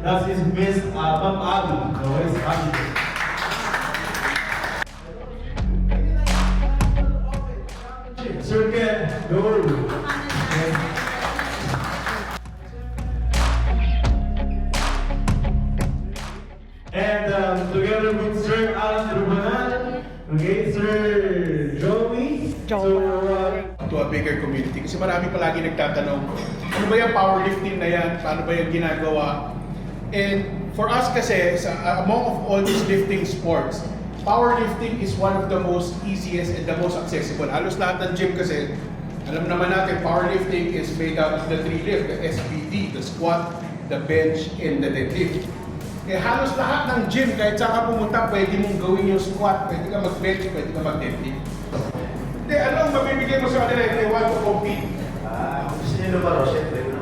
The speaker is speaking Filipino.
Das ist Miss Ma'am Abby. Where's Abby? Circle, go. And together with Sir Alan Rubanan, okay, Sir Joey. To a bigger community. Kasi marami palagi nagtatanong, ano ba yung powerlifting na yan? Paano ba yung ginagawa? And for us kasi, among of all these lifting sports, powerlifting is one of the most easiest and the most accessible. Halos lahat ng gym kasi, alam naman natin, powerlifting is made out of the three lift, the SBD, the squat, the bench, and the deadlift. Eh halos lahat ng gym, kahit saan ka pumunta, pwede mong gawin yung squat, pwede ka mag-bench, pwede ka mag-deadlift. Hindi, anong mabibigay mo sa kanila if they want to compete? Gusto niyo na ba, Rochelle?